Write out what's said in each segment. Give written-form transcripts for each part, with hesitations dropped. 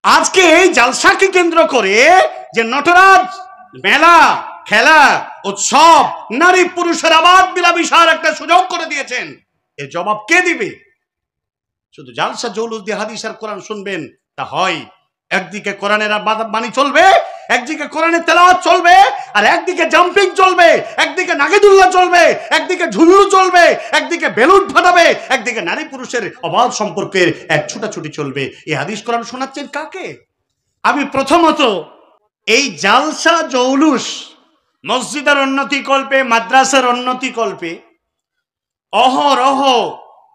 আজকে এই জালসাকে কেন্দ্র করে যে নটরাজ মেলা খেলা উৎসব নারী পুরুষের আবাদ বিলাবিশার একটা সুযোগ করে দিয়েছেন, এর জবাব কে দিবে? শুধু জালসা জৌলুস দিয়ে হাদিস আর কোরআন শুনবেন তা হয়? একদিকে কোরআনের বাণী চলবে, একদিকে কোরআনের তেলাওয়াত চলবে, আর একদিকে জাম্পিং চলবে, একদিকে নাগিদুল্লাহ চলবে, একদিকে ঝুলুর চলবে, একদিকে বেলুন ফাটাবে, একদিকে নারী পুরুষের অবাধ সম্পর্কের এক ছুটাছুটি চলবে। এই হাদিস কোরআন শোনাচ্ছেন কাকে? আমি প্রথমত এই জালসা জৌলুস মসজিদের উন্নতি কল্পে, মাদ্রাসার উন্নতি কল্পে অহরহ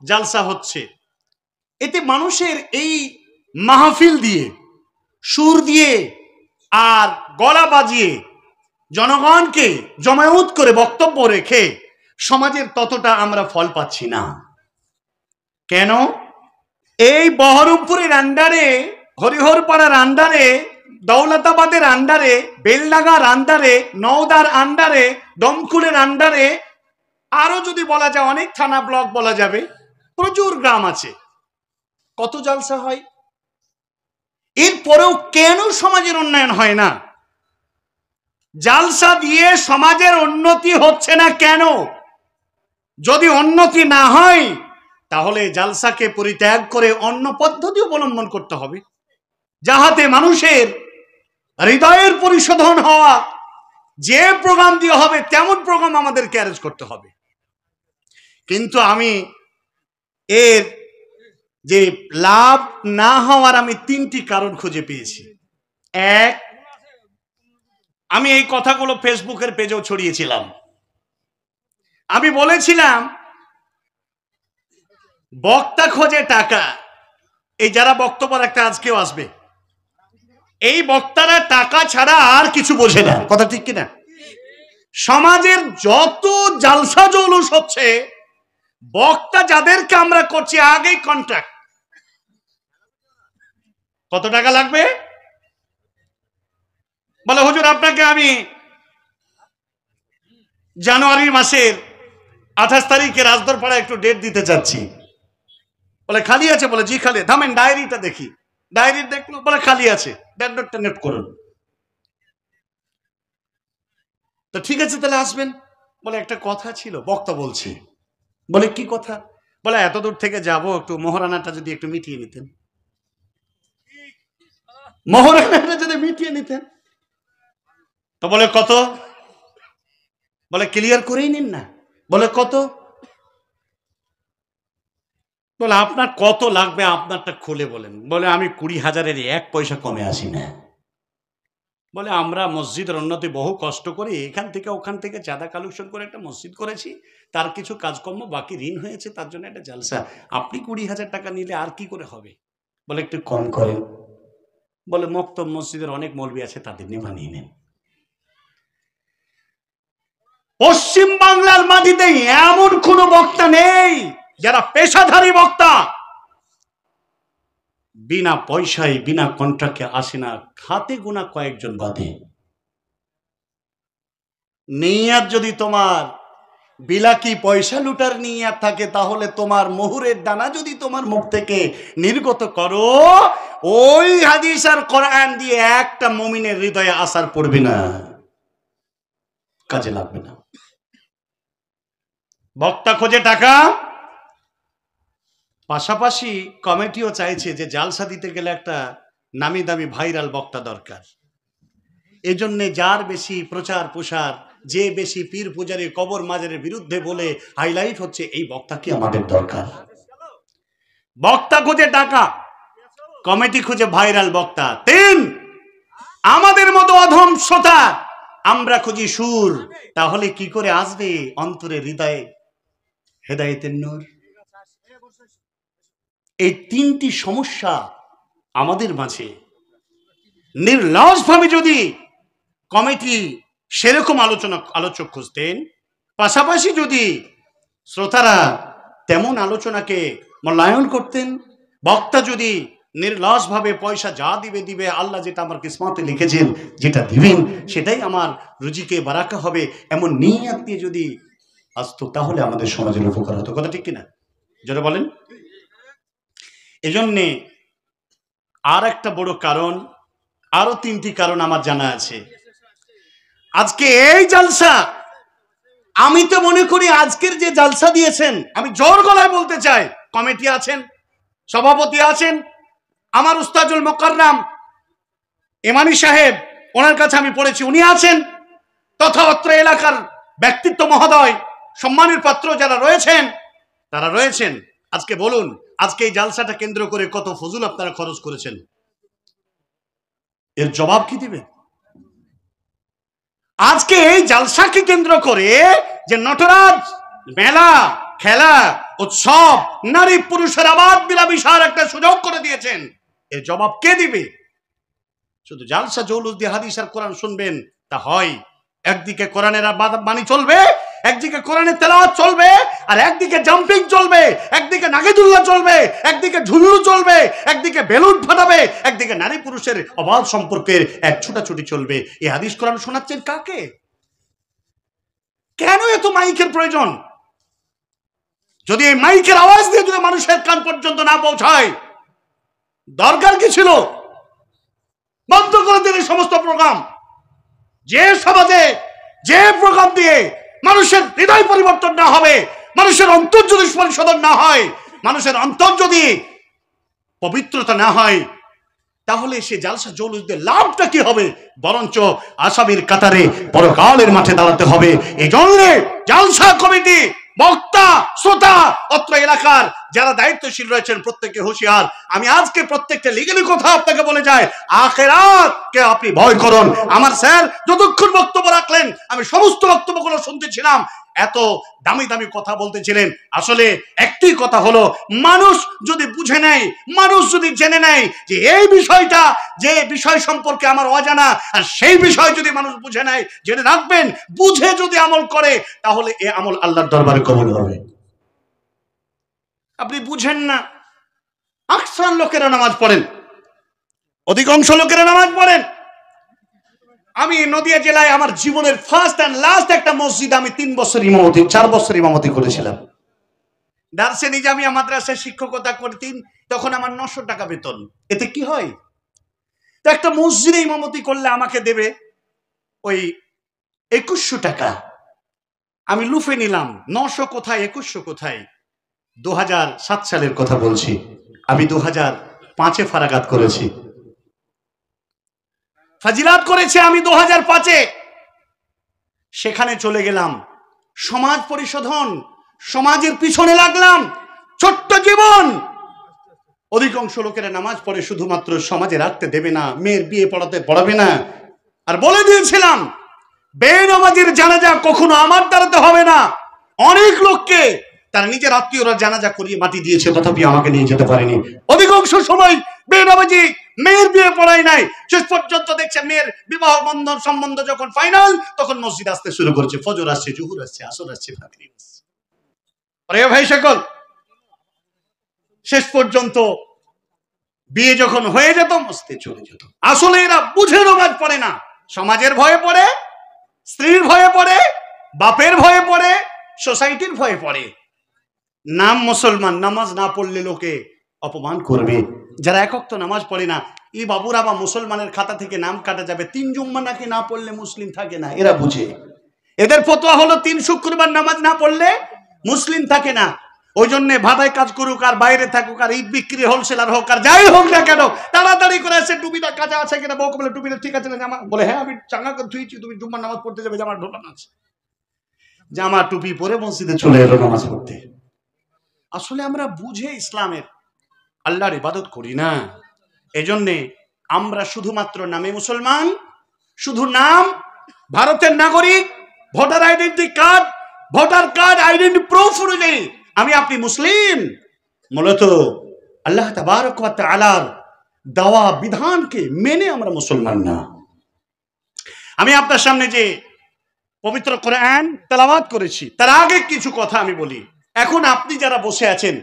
জালসা হচ্ছে। এতে মানুষের এই মাহফিল দিয়ে, সুর দিয়ে আর গলা বাজিয়ে জনগণকে জমায়েত করে বক্তব্য রেখে সমাজের ততটা আমরা ফল পাচ্ছি না। কেন? এই বহরমপুরের আন্ডারে, হরিহরপাড়ার আন্ডারে, দৌলতাবাদের আন্ডারে, বেলডাঙ্গার আন্ডারে, নওদার আন্ডারে, দমকুলের আন্ডারে, আরো যদি বলা যায় অনেক থানা ব্লক বলা যাবে, প্রচুর গ্রাম আছে। কত জালসা হয়, এরপরেও কেন সমাজের উন্নয়ন হয় না? জালসা দিয়ে সমাজের উন্নতি হচ্ছে না কেন? যদি উন্নতি না হয় তাহলে জালসাকে পরিত্যাগ করে অন্য পদ্ধতি অবলম্বন করতে হবে, যাহাতে মানুষের হৃদয়ের পরিশোধন হওয়া, যে প্রোগ্রাম দিয়ে হবে তেমন প্রোগ্রাম আমাদেরকে অ্যারেঞ্জ করতে হবে। কিন্তু আমি এর যে লাভ না হওয়ার আমি তিনটি কারণ খুঁজে পেয়েছি। এক, আমি এই কথাগুলো ফেসবুকের পেজেও ছড়িয়েছিলাম। আমি বলেছিলাম বক্তা খোঁজে টাকা। এই যারা বক্তব্য একটা আজকেও আসবে, এই বক্তারা টাকা ছাড়া আর কিছু বোঝে না, কথা ঠিক কিনা? সমাজের যত জালসা জৌলুস হচ্ছে, বক্তা যাদেরকে আমরা করছি আগেই কন্ট্রাক্ট। কত টাকা লাগবে? বলে হুজুর আপনাকে আমি জানুয়ারি মাসের 28 তারিখে রাজদরপাড়া একটু ডেট দিতে চাচ্ছি। বলে খালি আছে? বলে জি খালি। থামেন ডায়েরিটা দেখি। ডায়েরি দেখলো, বলে খালি আছে, ডেটটা নোট করুন। তো ঠিক আছে তাহলে আসবেন। বলে একটা কথা ছিল, বক্তা বলছি। বলে কি কথা? বলে এত দূর থেকে যাব, একটু মোহরানাটা যদি একটু মিটিয়ে নিতেন, মোহরানাটা যদি মিটিয়ে নিতেন। তো বলে কত? বলে ক্লিয়ার করেই নিন না। বলে কত? বলে আপনার কত লাগবে আপনারটা খুলে বলেন। বলে আমি 20,000-এর 1 পয়সা কমে আসি না। বলে আমরা মসজিদের উন্নতি বহু কষ্ট করে এখান থেকে ওখান থেকে চাঁদা কালেকশন করে একটা মসজিদ করেছি, তার কিছু কাজকর্ম বাকি ঋণ হয়েছে, তার জন্য একটা জালসা। আপনি 20,000 টাকা নিলে আর কি করে হবে? বলে একটু কম করেন। বলে মক্তব মসজিদের অনেক মৌলবি আছে, তাদের নিয়ে বানিয়ে নেন। পশ্চিম বাংলার মাটিতে এমন কোন বক্তা নেই যারা পেশাধারী বক্তা, বিনা পয়সায় বিনা কন্ট্রাক্টে আসে না, হাতে গোনা কয়েকজন বাদে। নিয়াত যদি তোমার বিলাকি পয়সা লুটার নিয়াত থাকে, তাহলে তোমার মোহরের দানা যদি তোমার মুখ থেকে নির্গত করো, ওই হাদিস আর কোরআন দিয়ে একটা মুমিনের হৃদয়ে আসার পড়বে না, কাজে লাগবে না। বক্তা খোঁজে টাকা, পাশাপাশি কমিটিও চাইছে যে জালসা দিতে গেলে একটা নামি দামি ভাইরাল বক্তা দরকার। এজন্য যার বেশি প্রচার প্রসার, যে বেশি পীর পূজারী কবর মাজারের বিরুদ্ধে বলে হাইলাইট হচ্ছে, এই বক্তাকে আমাদের দরকার। বক্তা খুঁজে টাকা, কমিটি খুঁজে ভাইরাল বক্তা। 3, আমাদের মতো অধম শ্রোতা আমরা খুঁজি সুর। তাহলে কি করে আসবে অন্তরে হৃদয়ে হেদায়েতের নূর? এই 3টি সমস্যা আমাদের মাঝে। নির্লজ্জভাবে যদি কমিটি সেরকম আলোচক খুঁজতেন, পাশাপাশি যদি শ্রোতারা তেমন আলোচনাকে মূল্যায়ন করতেন, বক্তা যদি নির্লজ্জভাবে পয়সা যা দিবে, আল্লাহ যেটা আমার কিসমতে লিখেছেন যেটা দিবেন সেটাই আমার রুজিকে বারাকা হবে, এমন নিয়ত দিয়ে যদি আসতো, তাহলে আমাদের সমাজের উপকার হতো। কথা ঠিক কিনা? যারা বলেন। এজন্যে আর একটা বড় কারণ, আরো তিনটি কারণ আমার জানা আছে। আজকে এই জালসা, আমি তো মনে করি আজকের যে জালসা দিয়েছেন, আমি জোর গলায় বলতে চাই, কমিটি আছেন, সভাপতি আছেন, আমার উস্তাজুল মোকাররম ইমানি সাহেব, ওনার কাছে আমি পড়েছি, উনি আছেন, তথা অত্র এলাকার ব্যক্তিত্ব মহোদয়, সম্মানের পাত্র যারা রয়েছেন তারা রয়েছেন। আজকে বলুন, আজকে এই জালসাটা কেন্দ্র করে কত ফজল আপনারা খরচ করেছেন, এর জবাব কি দিবেন? আজকে এই জালসাকে কেন্দ্র করে যে নটরাজ মেলা, খেলা, উৎসব, নারী পুরুষের আবাদ বিলাবিশার একটা সুযোগ করে দিয়েছেন, এর জবাব কে দিবে? শুধু জালসা জৌলুস দিয়ে হাদিস আর কোরআন শুনবেন তা হয়? একদিকে কোরআনের বাণী চলবে, একদিকে কোরআনের তেলাওয়াত চলবে, আর একদিকে জাম্পিং চলবে, একদিকে নাগিদুল্লাহ চলবে, একদিকে ঝুলু চলবে, একদিকে বেলুন ফাটাবে, একদিকে নারী পুরুষের অবাধ সম্পর্কের এক ছুটাছুটি চলবে। এই হাদিস কোরআন শোনাচ্ছেন কাকে? কেন এত মাইকের প্রয়োজন? যদি এই মাইকের আওয়াজ দিয়ে যদি মানুষের কান পর্যন্ত না পৌঁছায়, দরকার কি ছিল? বন্ধ করে দিন এই সমস্ত প্রোগ্রাম। যে সমাজে যে প্রোগ্রাম দিয়ে মানুষের হৃদয় পরিবর্তন না হবে, মানুষের অন্তর যদি পরিশোধন না হয়, মানুষের অন্তর যদি পবিত্রতা না হয়, তাহলে সে জালসা জৌলুসদের লাভটা কি হবে? বরঞ্চ আসামির কাতারে পরকালের মাঠে দাঁড়াতে হবে। এই জন্য জালসা কমিটি, বক্তা, শ্রোতা, অত্র এলাকার যারা দায়িত্বশীল রয়েছেন প্রত্যেকে হুঁশিয়ার। আমি আজকে প্রত্যেকটা লিগেলি কথা আপনাকে বলে যাই, আখিরাতকে আপনি ভয় করুন। আমার স্যার যতক্ষণ বক্তব্য রাখলেন আমি সমস্ত বক্তব্যগুলো শুনতেছিলাম, এত দামি দামি কথা বলতেছিলেন। আসলে একটি কথা হলো, মানুষ যদি বুঝে নেয়, মানুষ যদি জেনে নেয় যে এই বিষয়টা, যে বিষয় সম্পর্কে আমার অজানা, আর সেই বিষয় যদি মানুষ বুঝে নেয়, জেনে রাখবেন, বুঝে যদি আমল করে, তাহলে এই আমল আল্লাহর দরবারে কবুল হবে। আপনি বুঝেন না, আকসার লোকেরা নামাজ পড়েন, অধিকাংশ লোকেরা নামাজ পড়েন। আমি নদিয়া জেলায় আমার জীবনের ফার্স্ট এন্ড লাস্ট একটা মসজিদ আমি 4 বছর ইমামতি করেছিলাম। দারসে নিজামিয়া মাদ্রাসায় শিক্ষকতা করতেন, তখন আমার 900 টাকা বেতন। এতে কি হয়? তো একটা মসজিদে ইমামতি করলে আমাকে দেবে ওই 2100 টাকা। আমি লুফে নিলাম। 900 কোথায়, 2100 কোথায়? 2007 সালের কথা বলছি। আমি 2005-এ ফারাগাত করেছি, ফাজিলাত করেছি আমি 2005-এ। সেখানে চলে গেলাম, সমাজ পরিশোধন, সমাজের পিছনে লাগলাম। ছোট্ট জীবন। অধিকাংশ লোকেরা নামাজ পড়ে শুধুমাত্র সমাজে রাখতে দেবে না, মেয়ের বিয়ে পড়াবে না। আর বলে দিয়েছিলাম, বেনামাজির জানাজা কখনো আমার দ্বারাতে হবে না। অনেক লোককে তারা নিজের আত্মীয়রা জানাজা করিয়ে মাটি দিয়েছে, তথাপি আমাকে নিয়ে যেতে পারেনি। অধিকাংশ সময় বেনামাজি মেয়ের বিয়ে পড়াই নাই, শেষ পর্যন্ত দেখছে মেয়ের বিবাহ বন্ধন সম্বন্ধ যখন ফাইনাল, তখন মসজিদ আসতে শুরু করেছে, ফজর আসছে, জুহুর আসছে, আসর আসছে, মাগরিব আসছে। আরে ভাই সকল, শেষ পর্যন্ত বিয়ে যখন হয়ে যেত, মসজিদে চলে যেত। আসলে এরা বুঝে নামাজ পড়ে না, সমাজের ভয়ে পড়ে, স্ত্রীর ভয়ে পড়ে, বাপের ভয়ে পড়ে, সোসাইটির ভয়ে পড়ে। নাম মুসলমান, নামাজ না পড়লে লোকে অপমান করবে। যারা এক ওয়াক্ত নামাজ পড়ে না, এই বাবুরা বা মুসলমানের খাতা থেকে নাম কাটা যাবে। 3 জুম্মা নাকি না পড়লে মুসলিম থাকে না, এরা বুঝে। এদের ফতোয়া হলো 3 শুক্রবার নামাজ না পড়লে মুসলিম থাকে না। ওই জন্য ভাটায় কাজ করুক আর বাইরে থাকুক, আর ঈদ বিক্রি হোলসেলার হোক আর যাই হোক না কেন, তাড়াতাড়ি করে এসে টুপিটা কাজা আছে কিনা, বউকে বলে টুপিটা ঠিক আছে না, জামা বলে হ্যাঁ আমি চাঙ্গা করে ধুইছি, তুমি জুম্মার নামাজ পড়তে যাবে, জামার ঢোকানো আছে। জামা টুপি পরে মসজিদে চলে এলো নামাজ পড়তে। আসলে আমরা বুঝে ইসলামের আল্লাহর ইবাদত করি না। এজন্যে আমরা শুধুমাত্র নামে মুসলমান, শুধু নাম, ভারতের নাগরিক, voter identity card, voter card identity proof অনুযায়ী আমি আপনি মুসলিম। মূলত আল্লাহ তাবারক ওয়া তাআলার দেওয়া বিধানকে মেনে আমরা মুসলমান না। আমি আপনার সামনে যে পবিত্র কোরআন তেলাওয়াত করেছি, তার আগে কিছু কথা আমি বলি। এখন আপনি যারা বসে আছেন,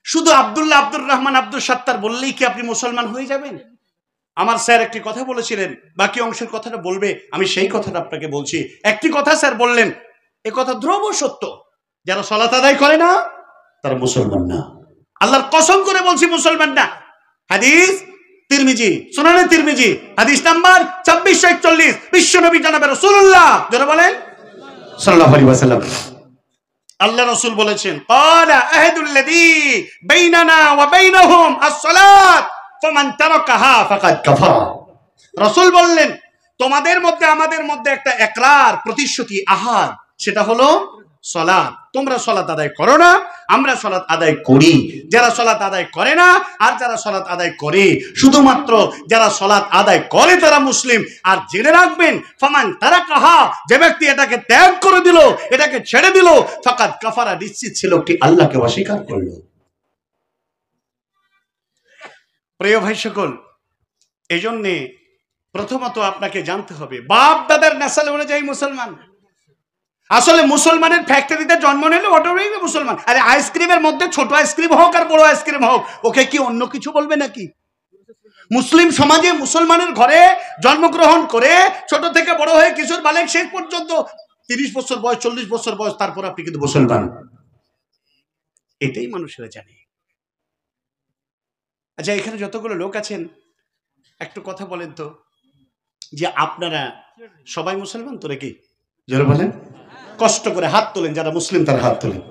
শুধু আব্দুল্লাহ, আব্দুর রহমান, আব্দুল সাত্তার বললেই কি আপনি মুসলমান হয়ে যাবেন? আমার স্যার একটি কথা বলেছিলেন, বাকি অংশের কথাটা বলবে, আমি সেই কথাটা আপনাকে বলছি। একটি কথা স্যার বললেন, এ কথা ধ্রুব সত্য, যারা সালাত আদায় করে না তারা মুসলমান না। আল্লাহর কসম করে বলছি মুসলমান না। হাদিস তিরমিজি, সুনানে তিরমিজি, হাদিস নাম্বার 2641, বিশ্বনবী জনাবে রাসূলুল্লাহ যারা বলেন সাল্লাল্লাহু আলাইহি ওয়াসাল্লাম, আল্লাহ রাসূল বলেছেন, ক্বালা আহাদুল্লাযী বাইনানা ওয়া বাইনাহুম আস-সালাত ফামান তারাকাহা ফাকাদ কাফারা। রাসূল বললেন, তোমাদের মধ্যে আমাদের মধ্যে একটা ইকরার, প্রতিশ্রুতি, আহাদ, সেটা হলো সালাত। তোমরা সালাত আদায় করো না, আমরা সালাত আদায় করি। যারা সালাত আদায় করে না আর যারা সালাত আদায় করে, শুধুমাত্র যারা সালাত আদায় করে তারা মুসলিম। আর জেনে রাখবেন, ফামান তারাকাহা, যে ব্যক্তি এটাকে ত্যাগ করে দিল, এটাকে ছেড়ে দিল, ফাকাদ কাফারা, নিশ্চিত ছিল কি আল্লাহকে অস্বীকার করলো। প্রিয় ভাই সকল, এই জন্যে প্রথমত আপনাকে জানতে হবে, বাপ দাদার নেশাল অনুযায়ী মুসলমান। আসলে মুসলমানের ফ্যাক্টরিতে জন্ম নিলে অটোমেটিক মুসলমান। আরে আইসক্রিমের মধ্যে ছোট আইসক্রিম হোক আর বড় আইসক্রিম হোক, ওকে কি অন্য কিছু বলবে নাকি? মুসলিম সমাজে মুসলমানের ঘরে জন্মগ্রহণ করে ছোট থেকে বড় হয়ে কিশোর বালেক শেষ পর্যন্ত 30 বছর বয়স, 40 বছর বয়স, তারপর আপনি কিন্তু মুসলমান। এটাই মানুষেরা জানে। আচ্ছা, এখানে যতগুলো লোক আছেন, একটু কথা বলেন তো, যে আপনারা সবাই মুসলমান তো নাকি? যারা বলেন, কষ্ট করে হাত তোলেন, যারা মুসলিম তারা হাত তোলেন।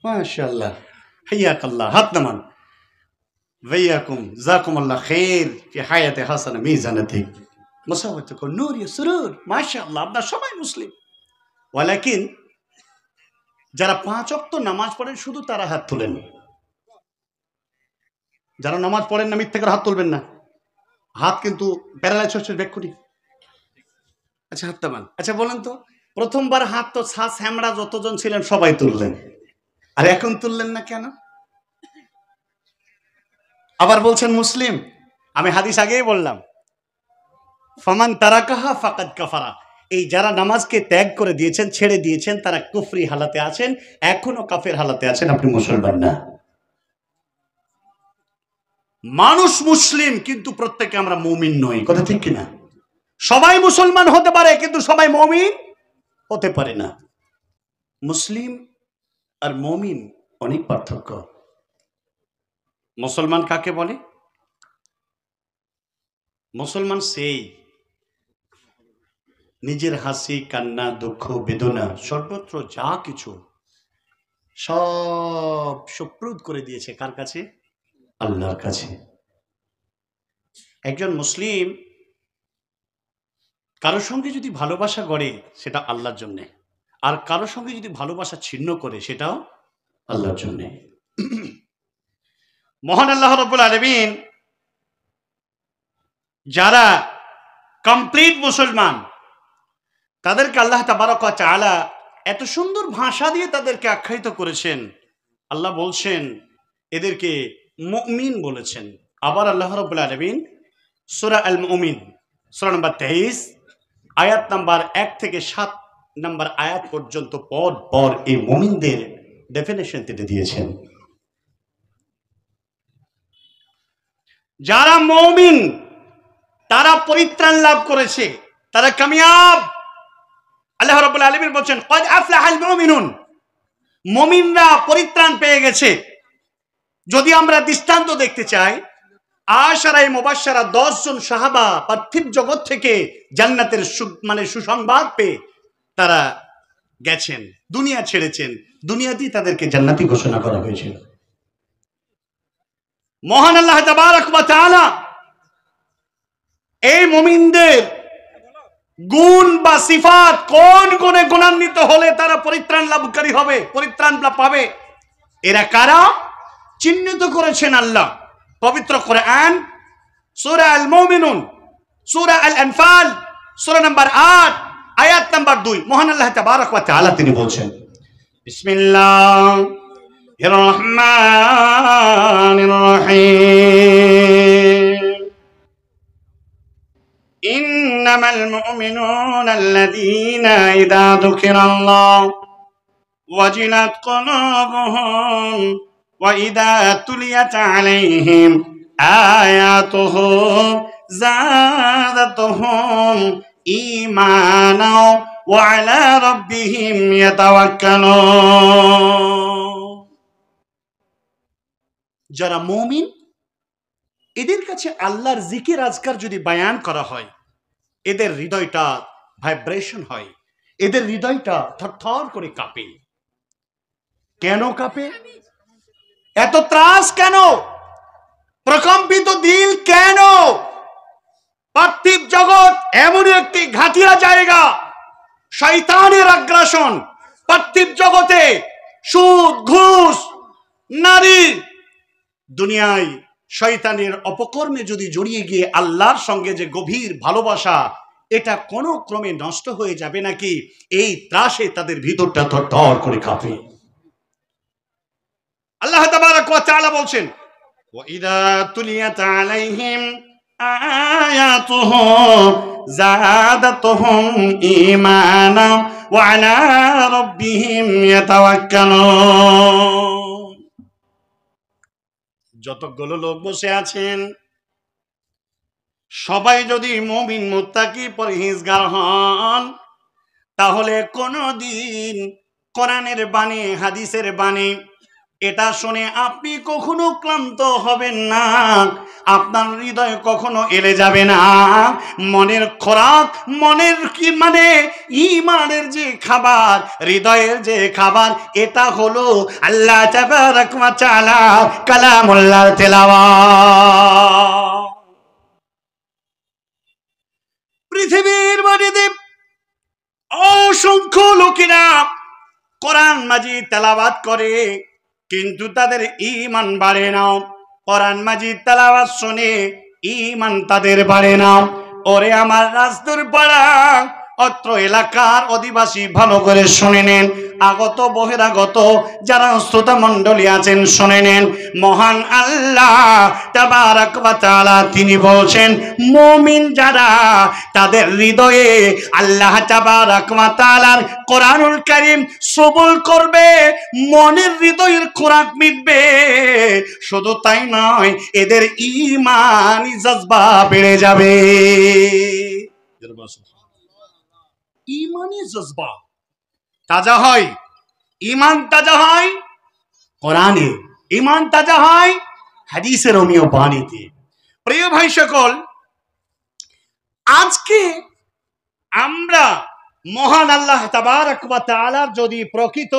মাশাআল্লাহ, হাইয়াকাল্লাহ, হাত নামান। ওয়াইয়াকুম জাকুমুল্লাহ খাইর ফি হায়াতে হাসানা মিজানাতিক মুসাওয়াতুকুম নূর ইয়া সুরুর। মাশাআল্লাহ, আপনারা সবাই মুসলিম। ওয়ালাকিন যারা 5 ওয়াক্ত নামাজ পড়েন শুধু তারা হাত তোলেন। যারা নামাজ পড়েন না, মিথ্যা করে হাত তুলবেন না। হাত কিন্তু প্যারালাইজ হচ্ছে ব্যাকুটি। আচ্ছা, হাত নামান। আচ্ছা বলেন তো, প্রথমবার হাত তো শ্বাস হ্যামড়া যতজন ছিলেন সবাই তুললেন, আর এখন তুললেন না কেন? আবার বলছেন মুসলিম। আমি হাদিস আগেই বললাম, ফামান তারাকাহা ফাকাদ কাফারা। এই যারা নামাজকে ত্যাগ করে দিয়েছেন, ছেড়ে দিয়েছেন, তারা কুফরি হালাতে আছেন, এখনো কাফের হালাতে আছেন, আপনি মুসলমান না। মানুষ মুসলিম, কিন্তু প্রত্যেকে আমরা মুমিন নই। কথা ঠিক কিনা? সবাই মুসলমান হতে পারে, কিন্তু সবাই মুমিন হতে পারে না। মুসলিম আর মুমিন অনেক পার্থক্য। মুসলমান কাকে বলে? মুসলমান সেই নিজের হাসি, কান্না, দুঃখ, বেদনা, সর্বত্র যা কিছু সব সুপ্রদ করে দিয়েছে কার কাছে? আল্লাহর কাছে। একজন মুসলিম কারো সঙ্গে যদি ভালোবাসা গড়ে, সেটা আল্লাহর জন্যে, আর কারো সঙ্গে যদি ভালোবাসা ছিন্ন করে, সেটাও আল্লাহর জন্যে। মহান আল্লাহ রাব্বুল আলামিন যারা কমপ্লিট মুসলমান, তাদেরকে আল্লাহ তাবারক ওয়া তাআলা এত সুন্দর ভাষা দিয়ে তাদেরকে আখ্যায়িত করেছেন। আল্লাহ বলছেন এদেরকে মুমিন বলেছেন। আবার আল্লাহ রাব্বুল আলামিন সূরা আল মুমিন, সূরা নম্বর 23, আয়াত নাম্বার 1 থেকে 7 নম্বর আয়াত পর্যন্ত পর পর এই মুমিনদের ডেফিনেশন দিয়েছেন। যারা মুমিন তারা পরিত্রাণ লাভ করেছে, তারা কামিয়াব। আল্লাহ রাব্বুল আলামিন বলেন, ক্বাদ আফলাহাল মুমিনুন, মুমিনরা পরিত্রাণ পেয়ে গেছে। যদি আমরা দৃষ্টান্ত দেখতে চাই, আশারায়ে মুবাশশারা 10 জন সাহাবা পার্থিব জগৎ থেকে জান্নাতের সুসংবাদ পেয়ে তারা গেছেন, দুনিয়া ছেড়েছেন, দুনিয়াতেই তাদেরকে জান্নাতি ঘোষণা করা হয়েছিল। মহান আল্লাহ তাবারক ওয়া তাআলা এই মুমিনদের গুণ বা সিফাত কোন গুণে গুণান্বিত হলে তারা পরিত্রাণ লাভকারী হবে, পরিত্রাণ পাবে, এরা কারা চিহ্নিত করেছেন আল্লাহ পবিত্র কোরআন সূরা আল মুমিনুন, সূরা আল আনফাল, সূরা নম্বর 8 আয়াত নম্বর 2। মহান আল্লাহ তাবারক ওয়া তাআলা তিনি বলছেন, বিসমিল্লাহির রহমানির রহিম, ইন্নামাল মুমিনুনা আল্লাযীনা ইযা যুকিরাল্লাহু ওয়াজিলাত কুলুবুহুম ওয়া ইযা তুলিয়াত আলাইহিম আয়াতুহু যাদাতুহুম ঈমানা ওয়া আলা রাব্বিহিম ইয়াতাওয়াক্কালুন। যারা মুমিন এদের কাছে আল্লাহর জিকির আজকার যদি বায়ান করা হয়, এদের হৃদয়টা ভাইব্রেশন হয়, এদের হৃদয়টা থরথর করে কাঁপে। কেন কাঁপে? এত ত্রাস কেন? প্রকম্পিত দিল কেন? পার্থিব জগৎ এমন একটি ঘাটিয়া জায়গা, শয়তানের আগ্রাসন। পার্থিব জগতে সুদ, ঘুষ, নারী, দুনিয়ায় শয়তানের অপকর্মে যদি জড়িয়ে গিয়ে আল্লাহর সঙ্গে যে গভীর ভালোবাসা, এটা কোনো ক্রমে নষ্ট হয়ে যাবে নাকি, এই ত্রাসে তাদের ভিতরটা থরথর করে কাঁপে। আল্লাহ তাবারাক ওয়া তাআলা বলছেন, ওয়া ইযা তুলিয়াত আলাইহিম আয়াতুহু যাদাতুহুম ঈমানা ওয়া আলা রাব্বিহিম ইয়াতাওয়াক্কালুন। যতগুলো লোক বসে আছেন সবাই যদি মুমিন মুত্তাকি পরহেজগার হন, তাহলে কোনদিন কোরআনের বাণী, হাদিসের বাণী এটা শুনে আপনি কখনো ক্লান্ত হবেন না, আপনার হৃদয় কখনো এলে যাবে না। মনের খোরাক, মনের কি মানে ঈমানের যে খাবার, হৃদয়ের যে খাবার, এটা হলো আল্লাহ তাবারাক ওয়া তাআলা কালামুল্লাহ তেলাওয়াত। পৃথিবীর মাটিতে অসংখ্য লোকেরা কোরআন মাজিদ তেলাওয়াত করে, কিন্তু তাদের ঈমান বাড়ে না। কোরআন মাজিদ তেলাওয়াত শুনে ঈমান তাদের বাড়ে না। ওরে আমার রাজদুর পাড়া, অত্র এলাকার অধিবাসী ভালো করে শুনে নেন, আগত বহিরাগত যারা শ্রোতা মণ্ডলী আছেন শুনে নেন। মহান আল্লাহ তাবারাক ওয়া তাআলা তিনি বলছেন, মুমিন যারা তাদের হৃদয়ে আল্লাহ তাবারাক ওয়া তাআলার কোরআনুল কারীম শ্রবণ করবে, মনের হৃদয়ের খোরাক মিটবে। শুধু তাই নয়, এদের ঈমানি জজবা বেড়ে যাবে। ঈমানি জজবা তাজা হয়, ঈমান তাজা হয় কোরআনে, ঈমান তাজা হয় হাদিসের অমীয় বাণীতে। প্রিয় ভাই সকল, আজকে আমরা মহান আল্লাহ তাবারাক ওয়া তাআলার যদি প্রকৃত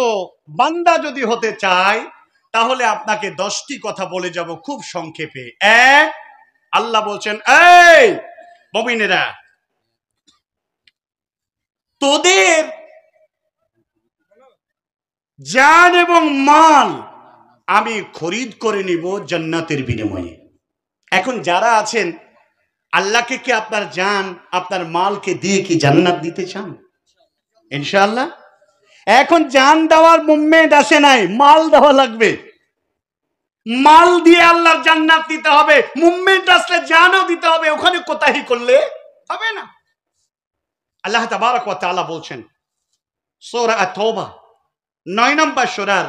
বান্দা যদি হতে চাই, তাহলে আপনাকে 10টি কথা বলে যাব খুব সংক্ষেপে। এক, আল্লাহ বলছেন, এই মুমিনেরা, তোদের জান এবং মাল আমি খরিদ করে নিব জান্নাতের বিনিময়ে। এখন যারা আছেন, আল্লাহকে কি আপনার জান, আপনার মালকে দিয়ে কি জান্নাত দিতে চান? ইনশাআল্লাহ। এখন জান দেওয়ার মুভমেন্ট আসে নাই, মাল দেওয়া লাগবে। মাল দিয়ে আল্লাহর জান্নাত দিতে হবে, মুভমেন্ট আসলে জানও দিতে হবে। ওখানে কোতাহি করলে হবে না। আল্লাহ তাবারাক ওয়া তাআলা বলছেন সূরা আত-তাওবা 9 নম্বর সূরার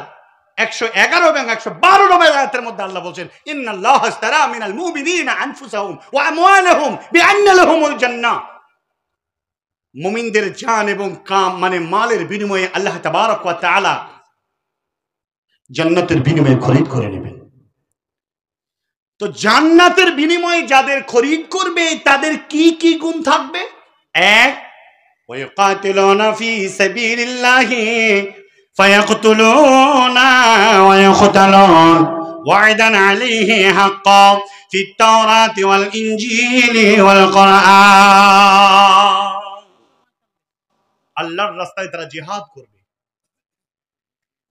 111 এবং 112 নম্বর আয়াতের মধ্যে আল্লাহ বলছেন, ইন্নাল্লাহ আশতারা মিনাল মুমিনিনা আনফুসাহুম ওয়া আমওয়ালাহুম বিআন্না লাহুমুল জান্নাহ। মুমিনদের জান এবং কাম মানে মালের বিনিময়ে আল্লাহ তাবারাক ওয়া তাআলা জান্নাতের বিনিময়ে খরিদ করে নেবেন। তো জান্নাতের বিনিময়ে যাদের খরিদ করবে তাদের কি কি গুণ থাকবে? এক, ওয়ায়াকাতিলুনা ফি সাবিলিল্লাহি ফায়াকতুলুনা ওয়া ইয়াকতালুন ওয়া'দান আলাইহি হাক্কান ফিত তাওরাতি ওয়াল ইনজিলি ওয়াল কুরআন। আল্লাহর রাস্তায় তারা জিহাদ করবে।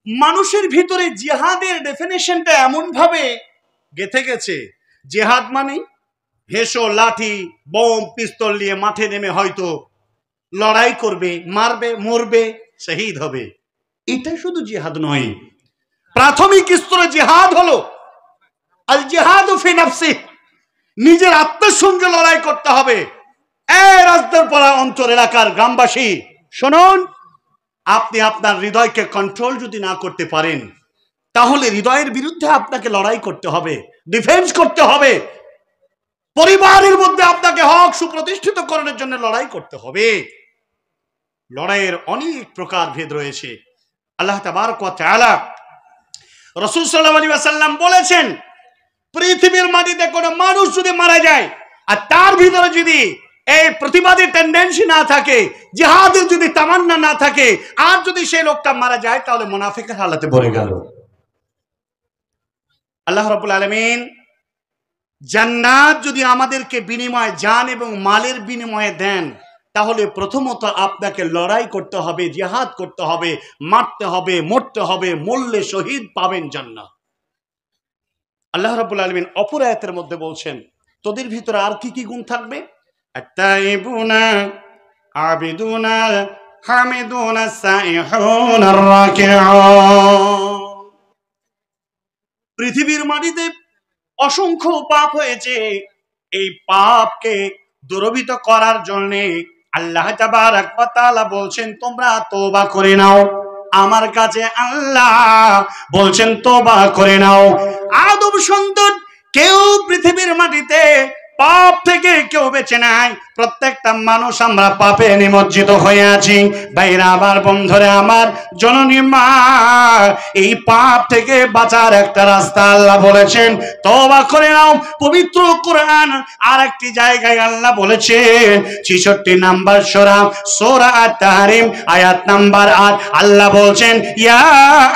মানুষের ভিতরে জিহাদের ডেফিনেশনটা এমন ভাবে গেঁথে গেছে, জিহাদ মানে হেসো, লাঠি, বোম, পিস্তল নিয়ে মাঠে নেমে হয়তো লড়াই করবে, মারবে, মরবে, শহীদ হবে। এটা শুধু জিহাদ নয়। প্রাথমিক স্তরে জিহাদ হলো আল জিহাদু ফি নাফসি, নিজের আত্মার সঙ্গে লড়াই করতে হবে। এই রাজদরপাড়া অঞ্চল এলাকার গ্রামবাসী শুনুন, আপনি আপনার হৃদয়কে কন্ট্রোল যদি না করতে পারেন, তাহলে হৃদয়ের বিরুদ্ধে আপনাকে লড়াই করতে হবে, ডিফেন্স করতে হবে। পরিবারের মধ্যে আপনাকে হক সুপ্রতিষ্ঠিত করার জন্য লড়াই করতে হবে। লড়াইয়ের অনেক প্রকার ভেদ রয়েছে। আল্লাহ তাবারক ওয়া তাআলা রাসূল সাল্লাল্লাহু আলাইহি ওয়াসাল্লাম বলেছেন, পৃথিবীর মাটিতে কোনো মানুষ যদি মারা যায় আর তার ভিতরে যদি এই প্রতিবাদী টেন্ডেন্সি না থাকে, জিহাদের যদি তামান্না না থাকে, আর যদি সেই লোকটা মারা যায়, তাহলে মুনাফিকের হালাতে পড়ে গেল। আল্লাহ রাব্বুল আলামিন জান্নাত যদি আমাদেরকে বিনিময়ে জান এবং মালের বিনিময়ে দেন, তাহলে প্রথমত আপনাকে লড়াই করতে হবে, জিহাদ করতে হবে, মারতে হবে, মরতে হবে, মরলে শহীদ পাবেন জান্নাত। আল্লাহ রাব্বুল আলামিন অপর আয়াতের মধ্যে বলছেন, তোদের ভিতরে আর কি কি গুণ থাকবে? আত-তাইবুনা আবিদুনা হামিদুনা সাইহুনা রাকিউন। পৃথিবীর মাটিতে অসংখ্য পাপ হয়েছে, এই পাপকে দূরীভূত করার জন্য আল্লাহ তাবারক ওয়া তাআলা বলছেন তোমরা তওবা করে নাও। আমার কাছে আল্লাহ বলছেন তওবা করে নাও। আদম সন্তান কেউ পৃথিবীর মাটিতে পাপ থেকে কেউ বেঁচে নাই, প্রত্যেকটা মানুষ আমরা পাপে নিমজ্জিত হয়ে আছি। ভাইরা আমার, বন্ধুরা আমার, জননী মা, এই পাপ থেকে বাঁচার একটা রাস্তা আল্লাহ বলেছেন তওবা করে নাও। পবিত্র কোরআন আর একটি জায়গায় আল্লাহ বলেছেন 66 নাম্বার সূরা আত-তাহরিম আয়াত নাম্বার 8, আল্লাহ বলছেন ইয়া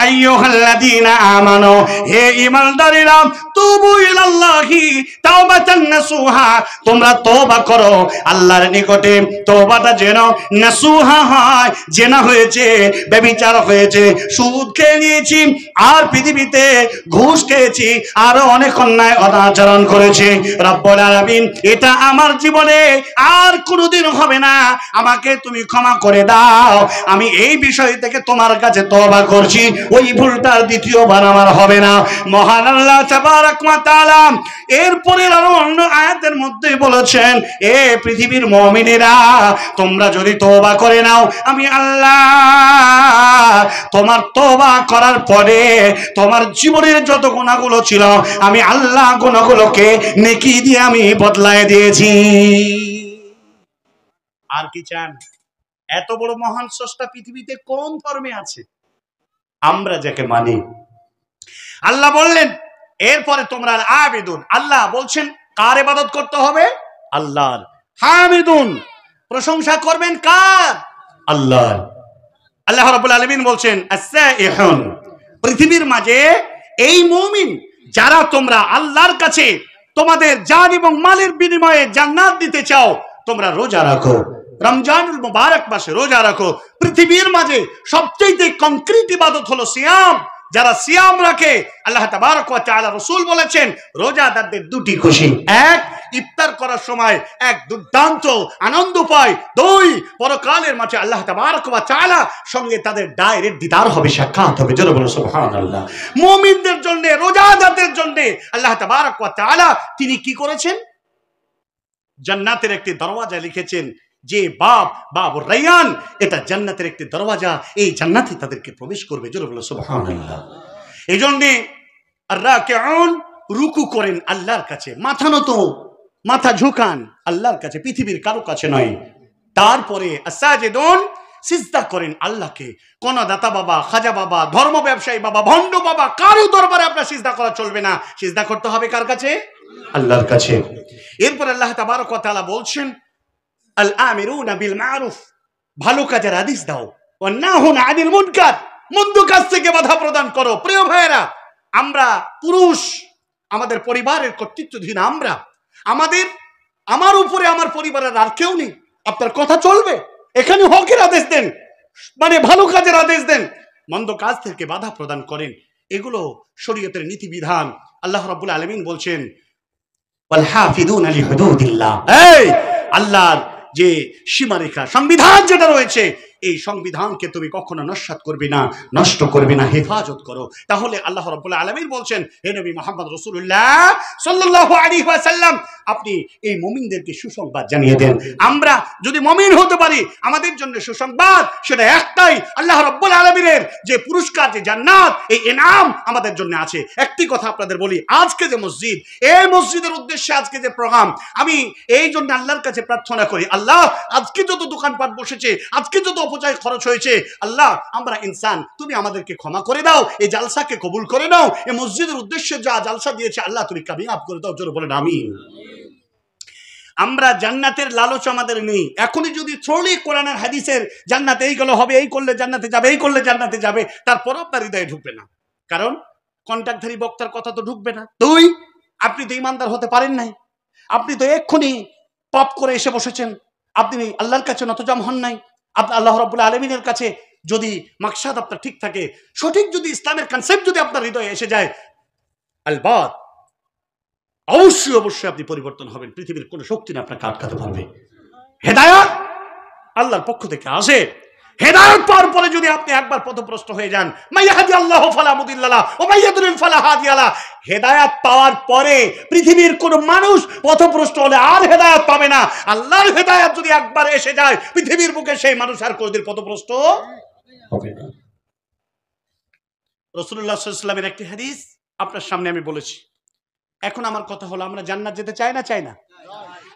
আইয়ুহাল্লাযীনা আমানু, হে ঈমানদারেরা, তুবু ইলাল্লাহি তাওবাতান নাসুহা, তোমরা তওবা করো আল্লাহর নিকটে। তওবাটা যেন নাসুহা হয়, জেনা হয়েছে, ব্যভিচার হয়েছে, সুদ খেয়ে নিয়েছি, আর পৃথিবীতে ঘুষ খেয়েছি, আরো অনেক অন্যায় অনাচরণ করেছি, রব্বুল আলামিন এটা আমার জীবনে আর কোনোদিন হবে না, আমাকে তুমি ক্ষমা করে দাও, আমি এই বিষয় থেকে তোমার কাছে তওবা করছি, ওই ভুলটার দ্বিতীয়বার আমার হবে না। মহান আল্লাহ তাবারক ওয়া তাআলা এরপরে আরো অন্য আয়াতের মধ্যে বলেছেন এ পৃথিবীর মুমিনেরা, তোমরা যদি তওবা করে নাও, আমি আল্লাহ তোমার তওবা করার পরে তোমার জীবনের যত গুনাহগুলো ছিল আমি আল্লাহ গুনাহগুলোকে নেকি দিয়ে আমি বদলায় দিয়েছি। আর কি চান? এত বড় মহান স্রষ্টা পৃথিবীতে কোন ধর্মে আছে? আমরা যাকে মানি। আল্লাহ বললেন এরপরে তোমরা আবিদুন, আল্লাহ বলছেন কার ইবাদত করতে হবে? আল্লাহর। হামিদুন, প্রশংসা করবেন কার? আল্লাহর। আল্লাহ রাব্বুল আলামিন বলছেন আস-সাইহুন, পৃথিবীর মাঝে এই মুমিন যারা তোমরা আল্লাহর কাছে তোমাদের জান এবং মালের বিনিময়ে জান্নাত দিতে চাও, তোমরা রোজা রাখো, রমজানুল মুবারক মাসে রোজা রাখো। পৃথিবীর মাঝে সবচেয়ে কংক্রিট ইবাদত হলো সিয়াম। যারা সিয়াম রাখে, আল্লাহ তাবারক ওয়া তাআলা রাসূল বলেছেন রোজাদারদের দুটি খুশি, এক ইফতার করার সময় এক দুর্দান্ত আনন্দ পায়, দুই পরকালের মাঝে আল্লাহ তাবারক ওয়া তাআলা সঙ্গে তাদের ডাইরেক্ট দিদার হবে, সাক্ষাৎ হবে। জোরে বলো সুবহানাল্লাহ। মুমিনদের জন্য, রোজাদারদের জন্য আল্লাহ তাবারক ওয়া তাআলা তিনি কি করেছেন? জান্নাতের একটি দরওয়াজা লিখেছেন যে বাবুর রায়্যান, এটা জান্নাতের একটি দরওয়াজা, এই জান্নাতে তাদেরকে প্রবেশ করবে। জোরে বলো সুবহানাল্লাহ। এই জন্য আর-রাকিউন রুকু করেন আল্লাহর কাছে, মাথা নত, মাথা ঝুঁকান আল্লাহর কাছে, পৃথিবীর কারো কাছে নয়। তারপরে আস-সাজিদুন সিজদা করেন আল্লাহকে। কোন দাতা বাবা, খাজা বাবা, ধর্ম ব্যবসায়ী বাবা, ভণ্ড বাবা, কারো দরবারে আপনার সিজদা করা চলবে না, সিজদা করতে হবে কার কাছে? আল্লাহর কাছে। এরপর আল্লাহ তাবারক ওয়া তাআলা বলছেন আল আমিরুনা বিল মারুফ, ভালো কাজের আদেশ দাও, ওয়া নাহুনা আনিল মুনকার, মন্দ কাজ থেকে বাধা প্রদান করো। প্রিয় ভাইয়েরা, আমরা পুরুষ, আমাদের পরিবারের কর্তৃত্বধীন আমরা, আমার উপরে আমার পরিবারের আর কেউ নেই, আপনার কথা চলবে। এখানে হকের আদেশ দেন, মানে ভালো কাজের আদেশ দেন, মন্দ কাজ থেকে বাধা প্রদান করেন, এগুলো শরীয়তের নীতিবিধান। আল্লাহ রাব্বুল আলামিন বলছেন ওয়াল হাফিযুনা লিহুদুদিল্লাহ, এই আল্লাহর যে সীমারেখা, সংবিধান যেটা রয়েছে, এই সংবিধানকে তুমি কখনো নস্যাৎ করবে না, নষ্ট করবে না, হেফাজত করো। তাহলে আল্লাহ রাব্বুল আলামিন বলছেন হে নবী মুহাম্মদ রাসূলুল্লাহ সাল্লাল্লাহু আলাইহি ওয়াসাল্লাম, আপনি এই মুমিনদেরকে সুসংবাদ জানিয়ে দেন। আমরা যদি মুমিন হতে পারি, আমাদের জন্য সুসংবাদ সেটা একটাই, আল্লাহ রাব্বুল আলামিনের যে পুরস্কার, যে জান্নাত, এই ইনাম আমাদের জন্য আছে। একটি কথা আপনাদের বলি, আজকে যে মসজিদ, এই মসজিদের উদ্দেশ্যে আজকে যে প্রোগ্রাম, আমি এই জন্য আল্লাহর কাছে প্রার্থনা করি, আল্লাহ আজকে যত দোকানপাট বসেছে, আজকে যত অপচয় খরচ হয়েছে। আল্লাহ, আমরা ইনসান, তুমি আমাদেরকে ক্ষমা করে দাও, এই জালসাকে কবুল করে নাও, এই মসজিদের উদ্দেশ্যে যা জালসা দিয়েছে আল্লাহ তুমি কামিয়াব করে দাও। জোরে বলেন আমিন। আমরা জান্নাতের লালচ আমাদের নেই। এখনই যদি থ্রোলি কোরআনের হাদিসের জান্নাতে এইগুলো হবে, এই করলে জান্নাতে যাবে, এই করলে জান্নাতে যাবে, তারপর আপনার হৃদয়ে ঢুকবে না। কারণ কন্ট্রাক্টধারী বক্তার কথা তো ঢুকবে না। আপনি তো ইমানদার হতে পারেন নাই, আপনি তো এক্ষুনি পাপ করে এসে বসেছেন, আপনি আল্লাহর কাছে নতজাম হন নাই। আপনি আল্লাহ রাব্বুল আলামিনের কাছে যদি মাকসাদ আপনার ঠিক থাকে, সঠিক যদি ইসলামের কনসেপ্ট যদি আপনার হৃদয়ে এসে যায়, আলবাত অবশ্যই আপনি পরিবর্তন হবেন। পৃথিবীর কোনো শক্তি না আপনাকে আটকাতে পারবে। হেদায়েত আল্লাহর পক্ষ থেকে আসে। হেদায়েত পাওয়ার পরে যদি আপনি একবার পথভ্রষ্ট হয়ে যান, মাইয়াহদিয়াল্লাহু ফালা মুদিল্লা লাহু ওয়া মাইয়াদলিল ফালা হাদিয়া লাহু, হেদায়েত পাওয়ার পরে পৃথিবীর কোন মানুষ পথভ্রষ্ট হলে আর হেদায়েত পাবে না। আল্লাহর হেদায়েত যদি একবার এসে যায় পৃথিবীর বুকে, সেই মানুষ আর কোনদিন পথভ্রষ্ট হবে না। রাসূলুল্লাহ সাল্লাল্লাহু আলাইহি ওয়াসাল্লামের একটি হাদিস আপনার সামনে আমি বলেছি। এখন আমার কথা হলো, আমরা জান্নাত যেতে চাই না চাই না?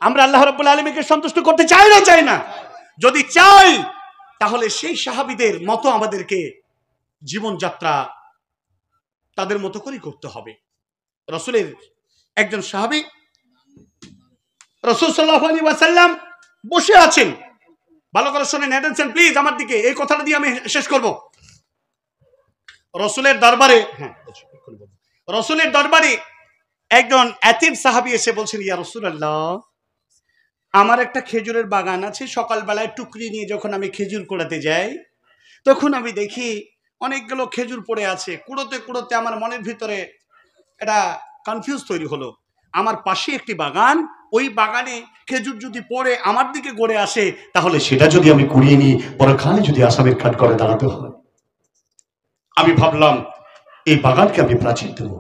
আমরা আল্লাহ রাব্বুল আলামিনকে সন্তুষ্ট করতে চাই না চাই না? যদি চাই তাহলে সেই সাহাবীদের মতো আমাদেরকে জীবনযাত্রা তাদের মতো করে করতে হবে। রাসূলের একজন সাহাবী, রাসূল সাল্লাল্লাহু আলাইহি ওয়াসাল্লাম বসে আছেন। ভালো করে শুনেন, অ্যাটেনশন প্লিজ আমার দিকে, এই কথাটা দিয়ে আমি শেষ করব। রাসূলের দরবারে রাসূলের দরবারে একজন এতিম সাহাবী এসে বলছেন, ইয়া রাসূলুল্লাহ, আমার একটা খেজুরের বাগান আছে। সকালবেলায় টুকরি নিয়ে যখন আমি খেজুর কুড়াতে যাই, তখন আমি দেখি অনেকগুলো খেজুর পড়ে আছে। কুড়োতে কুড়োতে আমার মনের ভিতরে এটা কনফিউজ তৈরি হলো। আমার পাশে একটি বাগান, ওই বাগানে খেজুর যদি পড়ে আমার দিকে গড়ে আসে, তাহলে সেটা যদি আমি কুড়িয়ে নিই, পরখানে যদি আসামের কাঠ করে দাঁড়াতে হয়। আমি ভাবলাম এই বাগানকে আমি প্রাচীর দেবো।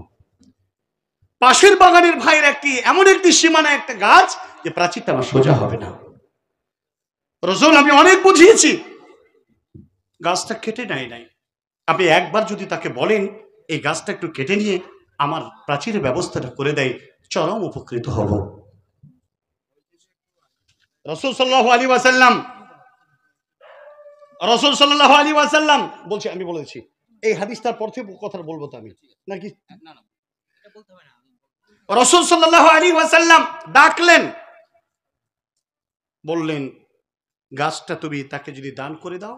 পাশের বাগানের ভাইয়ের এমন একটি সীমানা একটা গাছ যে প্রাচীরটা আমার সোজা হবে না। রাসূল আমি অনেক বুঝিয়েছি, গাছটা কেটে নাই। আপনি একবার যদি তাকে বলেন এই গাছটা একটু কেটে নিয়ে আমার প্রাচীরের ব্যবস্থাটা করে দেয়, চরম উপকৃত হব। রাসূল সাল্লাল্লাহু আলাইহি ওয়াসাল্লাম বলছি, আমি বলেছি এই হাদিসটার পর থেকে কথা বলবো তো আমি নাকি? রাসূল সাল্লাল্লাহু আলাইহি ওয়াসাল্লাম ডাকলেন, বললেন গাছটা তুমি তাকে যদি দান করে দাও,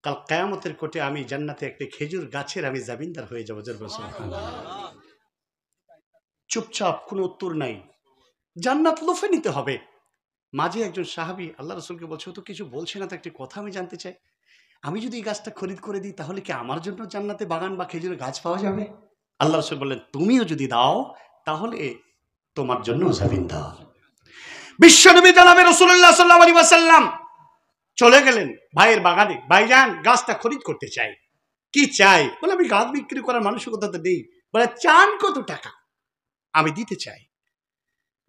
কাল কিয়ামতের কোটে আমি জান্নাতে একটা খেজুর গাছের আমি জামিনদার হয়ে যাবো। চুপচাপ, কোনো উত্তর নাই, জান্নাত লুফে নিতে হবে। মাঝে একজন সাহাবী আল্লাহ রাসূলকে বলছে, ও তো কিছু বলছে না, তো একটি কথা আমি জানতে চাই, আমি যদি এই গাছটা খরিদ করে দিই তাহলে কি আমার জন্য জান্নাতে বাগান বা খেজুরের গাছ পাওয়া যাবে? আল্লাহ রাসূল বললেন, তুমিও যদি দাও তাহলে তোমার জন্য জামিনদার। বিশ্বনবী জনাবে রাসূলুল্লাহ সাল্লাল্লাহু আলাইহি ওয়াসাল্লাম চলে গেলেন ভাইয়ের বাগানে। ভাইজান গাছটা খরিদ করতে চাই। কি চাই? বলে আমি গাছ বিক্রি করার মানসিকতাতে দেই। বলে চান কত টাকা? আমি দিতে চাই।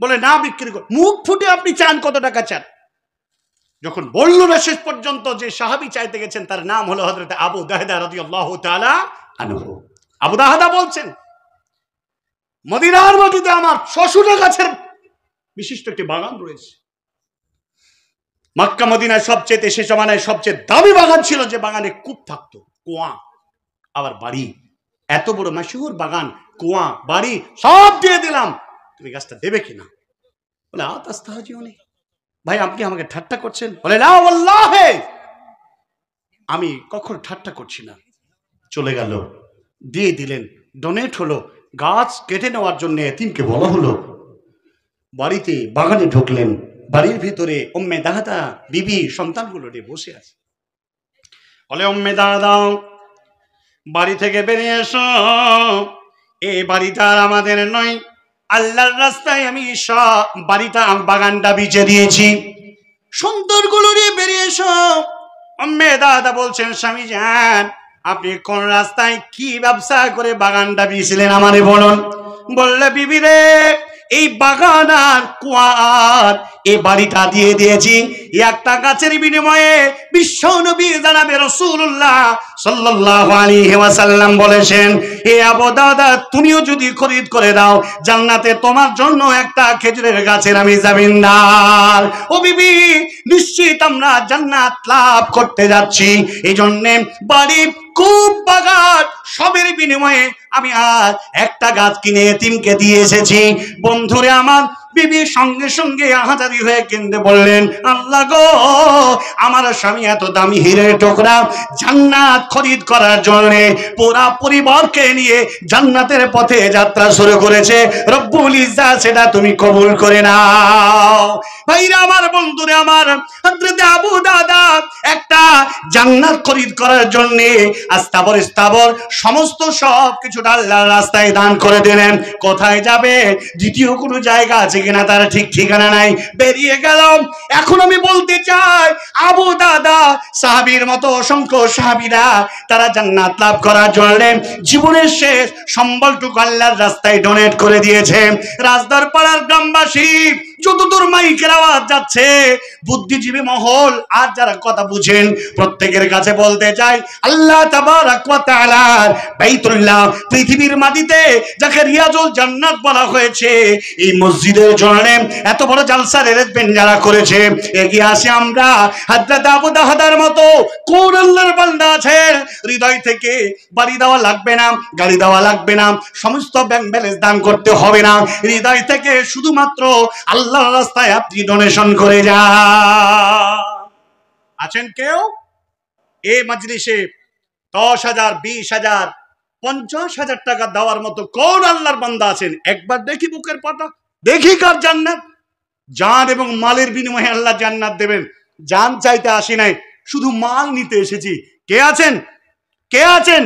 বলে না বিক্রি কর। মুখ ফুটে আপনি চান কত টাকা চান? যখন বলল না শেষ পর্যন্ত, যে সাহাবী চাইতে গেছেন তার নাম হলো হযরত আবু দাহদা রাদিয়াল্লাহু তাআলা আনহু। আবু দাহদা বলছেন, মদিনার মাটিতে আমার শ্বশুরের গাছের বিশিষ্ট একটি বাগান রয়েছে। মক্কা মদিনায় সবচেয়ে সে জমানায় সবচেয়ে দামি বাগান ছিল, যে বাগানে কূপ থাকতো, কুয়া, আবার বাড়ি। এত বড় মাশহুর বাগান, কুয়া, বাড়ি সব দিয়ে দিলাম, তুমি গাছটা দেবে কিনা? বলে আতাস্তাহজিউনি, ভাই আপনি আমাকে ঠাট্টা করছেন? বলে না ওয়াল্লাহি, আমি কখনো ঠাট্টা করছি না। চলে গেল, দিয়ে দিলেন, ডোনেট হলো। গাছ কেটে নেওয়ার জন্য এতিমকে বলা হলো। বাড়িতে বাগানে ঢুকলেন, বাড়ির ভিতরে উম্মে দাহদা বিবি সন্তানগুলো নিয়ে বসে আছে। বলে উম্মে দাহদা, বাড়ি থেকে বেরিয়ে এসো, এই বাড়িটা আর আমাদের নয়, আল্লাহর রাস্তায় আমি সব বাড়িটা বাগানটা বিচে দিয়েছি, সন্তানগুলো নিয়ে বেরিয়ে এসো। উম্মে দাহদা বলছেন, স্বামী জান আপনি কোন রাস্তায় কি ব্যবসা করে বাগানটা বিছিলেন আমারে বলুন। বললে বিবি রে, এই বাগান আর কুয়ার এই বাড়িটা দিয়ে দিয়েছি একটা গাছের বিনিময়ে। বিশ্ব নবী জনাবে রাসূলুল্লাহ সাল্লাল্লাহু আলাইহি ওয়াসাল্লাম বলেছেন, এ আবু দাদা তুমিও যদি খরিদ করে দাও, জান্নাতে তোমার জন্য একটা খেজুরের গাছের আমি জামিনদার। ও বিবি, নিশ্চিত আমরা জান্নাত লাভ করতে যাচ্ছি। এই জন্য বাড়ি খুব বাগান সবের বিনিময়ে আমি আর একটা গাছ কিনে এতিমকে দিয়ে এসেছি। বন্ধুরে আমার, বিবি সঙ্গে সঙ্গে আহাজারি হয়ে কেঁদে বললেন, আল্লাহ গো, আমার স্বামী এত দামি হীরের টুকরা জান্নাত খরিদ করার জন্য পুরা পরিবারকে নিয়ে জান্নাতের পথে যাত্রা শুরু করেছে। রব্বুল ইজ্জাত সেটা তুমি কবুল করে নাও। ভাইরা আমার, বন্ধুরে আমার, হযরত আবু দাদা একটা জান্নাত খরিদ করার জন্য আস্তাবর স্থাবর সমস্ত সব কিছু আল্লাহর রাস্তায় দান করে দিলেন। কোথায় যাবে, দ্বিতীয় কোনো জায়গা আছে কিনা তার ঠিক ঠিকানা নাই, বেরিয়ে গেল। এখন আমি বলতে চাই, আবু দাদা সাহাবীর মতো অসংখ্য সাহাবীরা তারা জান্নাত লাভ করার জন্য জীবনের শেষ সম্বলটুকু আল্লাহর রাস্তায় ডোনেট করে দিয়েছে। রাজদার পাড়ার গ্রামবাসী যতদূর মাইকের আওয়াজ যাচ্ছে, বুদ্ধিজীবী মহল আর যারা কথা বুঝেন প্রত্যেকের কাছে বলতে চাই, আল্লাহ তাবারাক ওয়া তাআলার বাইতুল্লাহ পৃথিবীর মাটিতে যাকে রিয়াজুল জান্নাত বলা হয়েছে, এই মসজিদের জন্য এত বড় জালসার অ্যারেঞ্জমেন্ট যারা করেছে, এগিয়ে আসি আমরা। হযরত আবু দাহদার মতো কোন আল্লাহর বান্দা আছেন হৃদয় থেকে বাড়ি দেওয়া লাগবে না, গাড়ি দেওয়া লাগবে না, সমস্ত ব্যাংক ব্যালেন্স দান করতে হবে না, হৃদয় থেকে শুধুমাত্র আল্লাহর রাস্তায় আপনি ডোনেশন করে যান? আছেন কেউ এই মজলিসে 10,000, 20,000, 50,000 টাকা দেওয়ার মতো কোন আল্লাহর বান্দা আছেন? একবার দেখি বুকের পাটা, দেখি কার জান্নাত। জান এবং মালের বিনিময়ে আল্লাহ জান্নাত দেবেন। জান চাইতে আসি নাই, শুধু মাল নিতে এসেছি। কে আছেন? কে আছেন?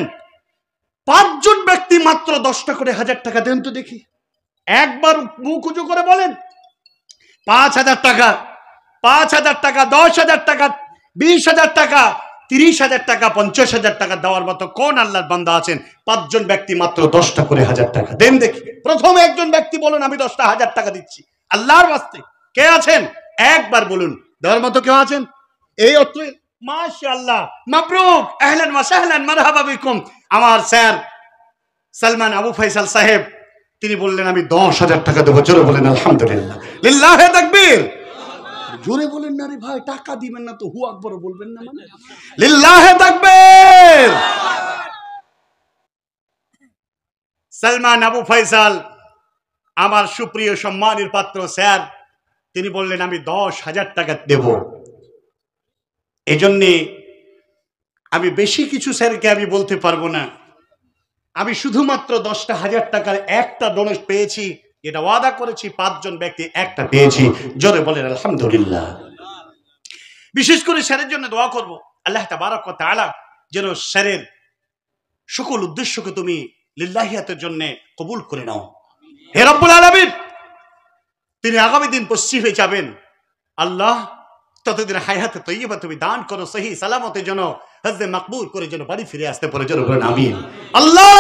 5 জন ব্যক্তি মাত্র 10টা করে 1,000 টাকা দেন তো দেখি। একবার মুখ উঁচু করে বলেন, 5,000 টাকা, 5,000 টাকা, 10,000 টাকা, 20,000 টাকা, 30,000 টাকা, 50,000 টাকা দেওয়ার মতো কোন আল্লাহর বান্দা আছেন? 5 জন ব্যক্তি মাত্র 10টা করে 1,000 টাকা দেন দেখি। প্রথম একজন ব্যক্তি বলুন, আমি 10টা 1,000 টাকা দিচ্ছি আল্লাহর ওয়াস্তে। কে আছেন? একবার বলুন। দেওয়ার মতো কেউ আছেন? এই অত্র, মাশাআল্লাহ, মাবরুক, আহলান ওয়া সাহলান, মারহাবা বিকুম। আমার স্যার সালমান আবু ফয়সাল সাহেব তিনি বললেন, আমি 10,000 টাকা দেবো। জোরে বলেন আলহামদুলিল্লাহ, লিল্লাহে তাকবীর। জোরে বলেন না রে ভাই, টাকা দিবেন না তো হু আকবার বলবেন না, মানে লিল্লাহে তাকবীর। সালমান আবু ফয়সাল আমার সুপ্রিয় সম্মানের পাত্র স্যার, তিনি বললেন আমি 10,000 টাকা দেব। এজন্যে আমি বেশি কিছু স্যারকে আমি বলতে পারবো না, আমি শুধুমাত্র 10টা 1,000 টাকার একটা ডোনেট পেয়েছি, এটা ওয়াদা করেছি 5 জন ব্যক্তি একটা পেয়েছি। জোরে বলেন আলহামদুলিল্লাহ। বিশেষ করে স্যারের জন্য দোয়া করব, আল্লাহ তাবারক ওয়া তাআলা যেন স্যারের সকল উদ্দেশ্যকে তুমি লিল্লাহিয়াতের জন্য কবুল করে নাও। হে রব্বুল আলামিন, তিনি আগামী দিন পশ্চিমে যাবেন, আল্লাহ ততদিন হায়াতে তৈয়বা তুমি দান করো, সহি সালামতে যেন হজ্জে মাকবুল করে যেন বাড়ি ফিরে আসতে পারে। যেন বলেন আমিন। আল্লাহ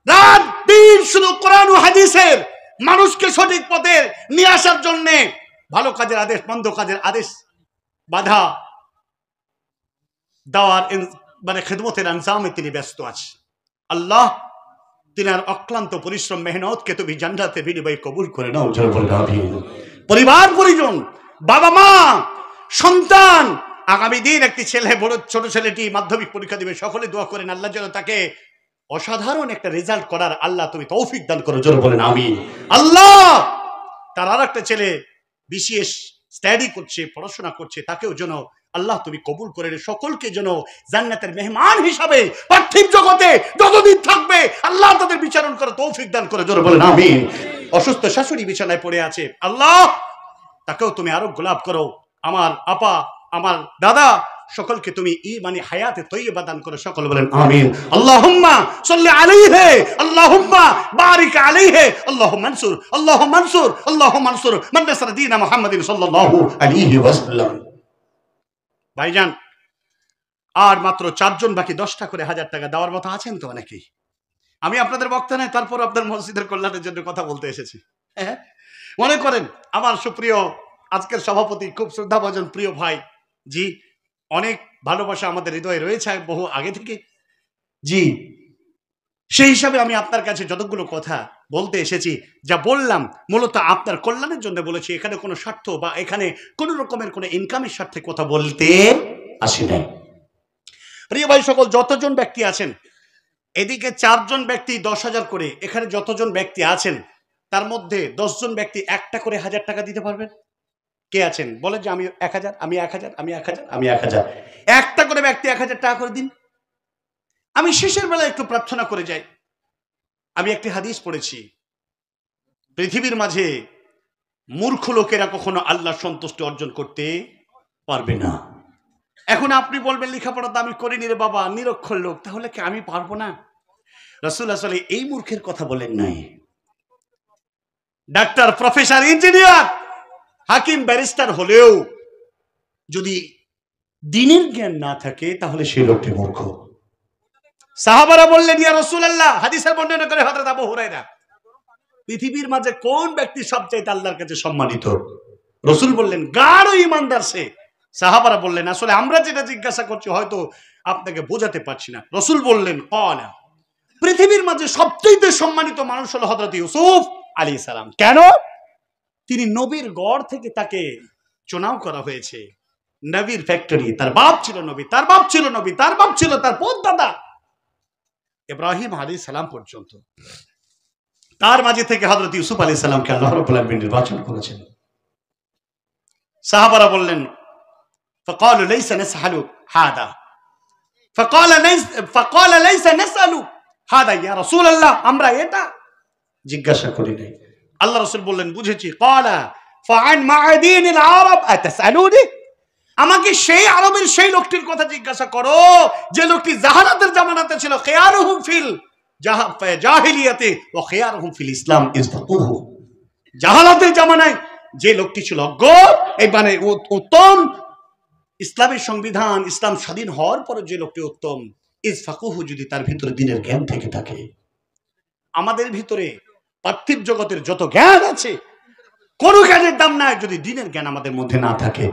রাত দিন শুধু কোরআন ও হাদিসের মানুষকে সঠিক পথে নিয়ে আসার জন্য, ভালো কাজের আদেশ, মন্দ কাজের আদেশ, বাধা দেওয়ার মানে খেদমতের আনজামে তিনি ব্যস্ত আছে। আল্লাহ তিনার অক্লান্ত পরিশ্রম মেহনতকে তুমি জান্নাতের বিনিময়ে কবুল করে নাও। যেন বলেন আমিন। পরিবার পরিজন, বাবা মা, সন্তান, আগামী দিন একটি ছেলে, বড় ছোট ছেলেটি মাধ্যমিক পরীক্ষা দিবে, সকলে দোয়া করেন আল্লাহ যেন তাকে অসাধারণ একটা রেজাল্ট করার আল্লাহ তুমি তৌফিক দান করো। জোরে বলেন আমিন। আল্লাহ তার আর একটা ছেলে বিশেষ স্টাডি করছে, পড়াশোনা করছে, তাকেও যেন আল্লাহ তুমি কবুল করে সকলকে যেন জান্নাতের মেহমান হিসাবে পার্থিব জগতে যতদিন থাকবে আল্লাহ তাদের বিচারণ করে তৌফিক দান করে। জোরে বলেন আমিন। অসুস্থ শাশুড়ি বিছানায় পড়ে আছে, আল্লাহ তাকেও তুমি আরোগ্য লাভ করো। আমার আপা, আমার দাদা, সকলকে তুমি ঈমানি হায়াতে তৈয়বা দান করো। সকল বলেন আমিন। আল্লাহুম্মা সাল্লি আলাইহি, আল্লাহুম্মা বারিক আলাইহি, আল্লাহুম্মা মানসুর, আল্লাহুম্মা মানসুর, আল্লাহুম্মা মানসুর মান নাসারা দীন মুহাম্মাদিন সাল্লাল্লাহু আলাইহি ওয়াসাল্লাম। ভাইজান, আর মাত্র 4 জন বাকি, 10টা করে 1,000 টাকা দেওয়ার মতো আছেন তো অনেকেই? আমি আপনাদের বক্তা নাই, তারপর আপনার মসজিদের কল্যাণের জন্য কথা বলতে এসেছি। হ্যাঁ, মনে করেন আমার সুপ্রিয় আজকের সভাপতি, খুব শ্রদ্ধাভাজন প্রিয় ভাই, জি অনেক ভালোবাসা আমাদের হৃদয়ে রয়েছে বহু আগে থেকে, জি সেই হিসাবে আমি আপনার কাছে যতগুলো কথা বলতে এসেছি, যা বললাম মূলত আপনার কল্যাণের জন্য বলেছি। এখানে কোনো স্বার্থ বা এখানে কোনো রকমের কোনো ইনকামের স্বার্থে কথা বলতে আসি নাই। প্রিয় ভাই সকল, যতজন ব্যক্তি আছেন, এদিকে 4 জন ব্যক্তি 10,000 করে, এখানে যতজন ব্যক্তি আছেন তার মধ্যে 10 জন ব্যক্তি একটা করে 1000 টাকা দিতে পারবেন? কে আছেন বলে যে আমি 1000, আমি 1000, আমি 1000, আমি 1000, একটা করে ব্যক্তি 1000 টাকা করে দিন। আমি শেষের বেলা একটু প্রার্থনা করে যাই। আমি একটি হাদিস পড়েছি, পৃথিবীর মাঝে মূর্খ লোকেরা কখনো আল্লাহ সন্তুষ্টি অর্জন করতে পারবে না। এখন আপনি বলবেন লেখাপড়া তো আমি করিনি রে বাবা, নিরক্ষর লোক, তাহলে কি আমি পারবো না? রাসূল আসলে এই মূর্খের কথা বলেন নাই। ডাক্তার, প্রফেসর, ইঞ্জিনিয়ার, হাকিম, ব্যারিস্টার হলেও যদি দ্বীনের জ্ঞান না থাকে তাহলে সেই লোকটি মূর্খ। সাহাবারা বললেন, ইয়া রাসূলুল্লাহ, হাদিসের বর্ণনা করে হযরত আবু হুরায়রা, পৃথিবীর মাঝে কোন ব্যক্তি সবচেয়ে আল্লাহর কাছে সম্মানিত? রাসূল বললেন, গাঢ় ঈমানদার সে। সাহাবারা বললেন, আসলে আমরা যেটা জিজ্ঞাসা করছি হয়তো আপনাকে বোঝাতে পারছি না। রাসূল বললেন, ক্বালা, পৃথিবীর মাঝে সবচেয়ে সম্মানিত মানুষ হলো হযরত ইউসুফ আলাইহিস সালাম। কেন? তিনি নবীর গড় থেকে তাকে চুনাও করা হয়েছে। নবীর ফ্যাক্টরি, তার বাপ ছিল নবী, তার বাপ ছিল নবী, তার বাপ ছিল তার দাদা ইব্রাহিম আলাইহিস সালাম পর্যন্ত। তার মাঝে থেকে হযরত ইউসুফ আলাইহিস সালামকে আল্লাহ রাব্বুল আলামিন নির্বাচন করেছেন। সাহাবারা বললেন, فقالوا ليس نسأل هذا فقال ليس نسأل هذا يا رسول الله, আমরা এটা জিজ্ঞাসা করি নাই। আল্লাহ রাসূল বললেন, বুঝেছি। قال فعن معادين العرب أتسألوني, আমাকে সেই আরবের সেই লোকটির কথা জিজ্ঞাসা করো যে লোকটি জাহালাতের জামানাতে ছিল। খিয়ারুহুম ফিল জাহিলিয়াতে ওয়া খিয়ারুহুম ফিল ইসলাম ইসফাকুহু, জাহালাতের জামানায় যে লোকটি ছিল অজ্ঞ, এই মানে উত্তম, ইসলামের সংবিধান, ইসলাম স্বাধীন হওয়ার পরে যে লোকটি উত্তম, ইসফাকুহু, যদি তার ভিতরে দ্বীনের জ্ঞান থেকে থাকে। আমাদের ভিতরে পার্থিব জগতের যত জ্ঞান আছে, কোনো জ্ঞানের দাম নাই যদি দ্বীনের জ্ঞান আমাদের মধ্যে না থাকে।